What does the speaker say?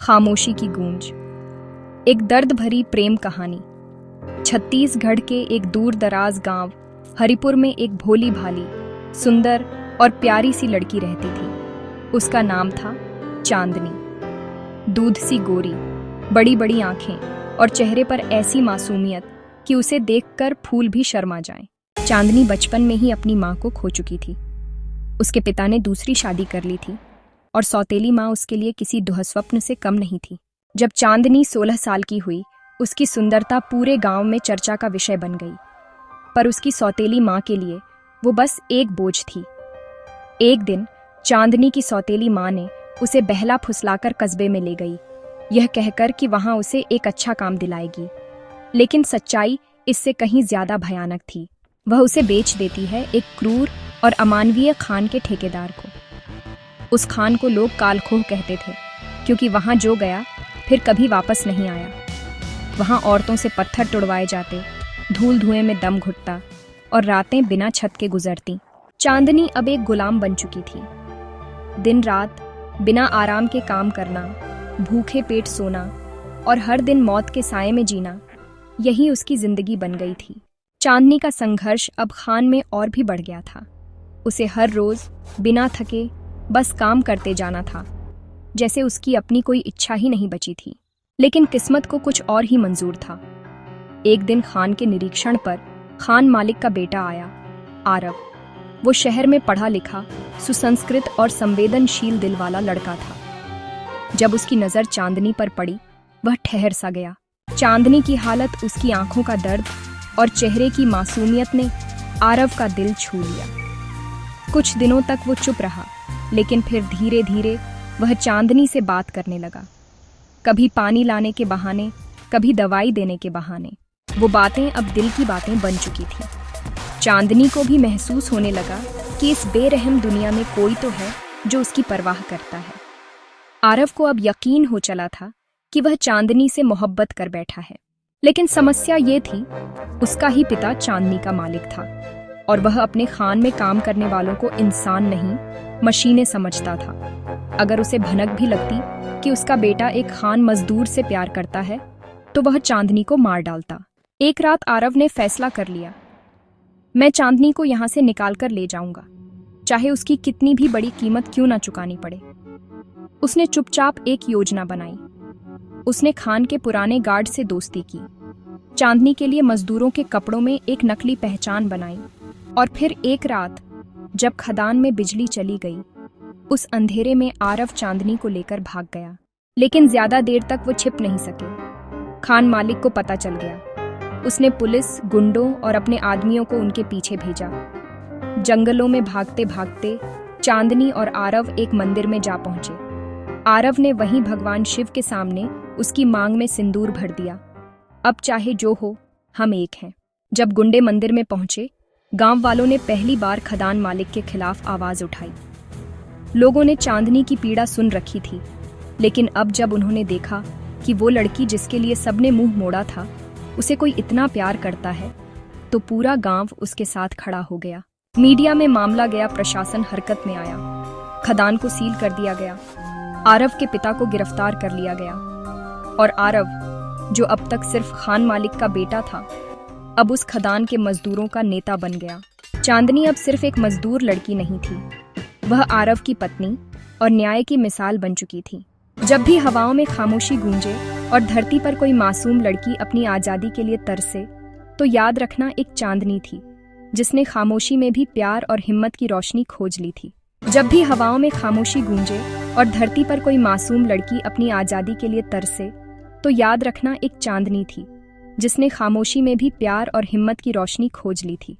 खामोशी की गूंज। एक दर्द भरी प्रेम कहानी। छत्तीसगढ़ के एक दूर दराज गांव हरिपुर में एक भोली भाली, सुंदर और प्यारी सी लड़की रहती थी। उसका नाम था चांदनी। दूध सी गोरी, बड़ी बड़ी आंखें और चेहरे पर ऐसी मासूमियत कि उसे देखकर फूल भी शर्मा जाएं। चांदनी बचपन में ही अपनी माँ को खो चुकी थी। उसके पिता ने दूसरी शादी कर ली थी और सौतेली माँ उसके लिए किसी दुःस्वप्न से कम नहीं थी। जब चांदनी 16 साल की हुई, उसकी सुंदरता पूरे गांव में चर्चा का विषय बन गई। पर उसकी सौतेली माँ के लिए वो बस एक बोझ थी। एक दिन चांदनी की सौतेली माँ ने उसे बहला फुसलाकर कस्बे में ले गई, यह कहकर कि वहां उसे एक अच्छा काम दिलाएगी। लेकिन सच्चाई इससे कहीं ज्यादा भयानक थी। वह उसे बेच देती है एक क्रूर और अमानवीय खान के ठेकेदार को। उस खान को लोग कालखोह कहते थे, क्योंकि वहां जो गया फिर कभी वापस नहीं आया। वहां औरतों से पत्थर तुड़वाए जाते, धूल धुएं में दम घुटता और रातें बिना छत के गुजरती। चांदनी अब एक गुलाम बन चुकी थी। दिन रात बिना आराम के काम करना, भूखे पेट सोना और हर दिन मौत के साए में जीना, यही उसकी जिंदगी बन गई थी। चांदनी का संघर्ष अब खान में और भी बढ़ गया था। उसे हर रोज बिना थके बस काम करते जाना था, जैसे उसकी अपनी कोई इच्छा ही नहीं बची थी। लेकिन किस्मत को कुछ और ही मंजूर था। एक दिन खान के निरीक्षण पर खान मालिक का बेटा आया, आरव। वो शहर में पढ़ा लिखा, सुसंस्कृत और संवेदनशील दिल वाला लड़का था। जब उसकी नजर चांदनी पर पड़ी, वह ठहर सा गया। चांदनी की हालत, उसकी आंखों का दर्द और चेहरे की मासूमियत ने आरव का दिल छू लिया। कुछ दिनों तक वो चुप रहा, लेकिन फिर धीरे धीरे वह चांदनी से बात करने लगा। कभी पानी लाने के बहाने, कभी दवाई देने के बहाने। वो बातें अब दिल की बातें बन चुकी थीं। चांदनी को भी महसूस होने लगा कि इस बेरहम दुनिया में कोई तो है जो उसकी परवाह करता है। आरव को अब यकीन हो चला था कि वह चांदनी से मोहब्बत कर बैठा है। लेकिन समस्या ये थी, उसका ही पिता चांदनी का मालिक था और वह अपने खान में काम करने वालों को इंसान नहीं, मशीनें समझता था। अगर उसे भनक भी लगती कि उसका बेटा एक खान मजदूर से प्यार करता है, तो वह चांदनी को मार डालता। एक रात आरव ने फैसला कर लिया, मैं चांदनी को यहां से निकाल कर ले जाऊंगा, चाहे उसकी कितनी भी बड़ी कीमत क्यों ना चुकानी पड़े। उसने चुपचाप एक योजना बनाई। उसने खान के पुराने गार्ड से दोस्ती की, चांदनी के लिए मजदूरों के कपड़ों में एक नकली पहचान बनाई और फिर एक रात जब खदान में बिजली चली गई, उस अंधेरे में आरव चांदनी को लेकर भाग गया। लेकिन ज्यादा देर तक वो छिप नहीं सके। खान मालिक को पता चल गया। उसने पुलिस, गुंडों और अपने आदमियों को उनके पीछे भेजा। जंगलों में भागते भागते चांदनी और आरव एक मंदिर में जा पहुंचे। आरव ने वहीं भगवान शिव के सामने उसकी मांग में सिंदूर भर दिया, अब चाहे जो हो, हम एक हैं। जब गुंडे मंदिर में पहुंचे, गांव वालों ने पहली बार खदान मालिक के खिलाफ आवाज उठाई। लोगों ने चांदनी की पीड़ा सुन रखी थी, लेकिन अब जब उन्होंने देखा कि वो लड़की जिसके लिए सबने मुंह मोड़ा था, उसे कोई इतना प्यार करता है, तो पूरा गांव उसके साथ खड़ा हो गया। मीडिया में मामला गया, प्रशासन हरकत में आया, खदान को सील कर दिया गया, आरव के पिता को गिरफ्तार कर लिया गया और आरव, जो अब तक सिर्फ खान मालिक का बेटा था, अब उस खदान के मजदूरों का नेता बन गया। चांदनी अब सिर्फ एक मजदूर लड़की नहीं थी, वह आरव की पत्नी और न्याय की मिसाल बन चुकी थी। जब भी हवाओं में खामोशी गूंजे और धरती पर कोई मासूम लड़की अपनी आजादी के लिए तरसे, तो याद रखना एक चांदनी थी जिसने खामोशी में भी प्यार और हिम्मत की रोशनी खोज ली थी। जब भी हवाओं में खामोशी गूंजे और धरती पर कोई मासूम लड़की अपनी आजादी के लिए तरसे, तो याद रखना एक चांदनी थी जिसने खामोशी में भी प्यार और हिम्मत की रोशनी खोज ली थी।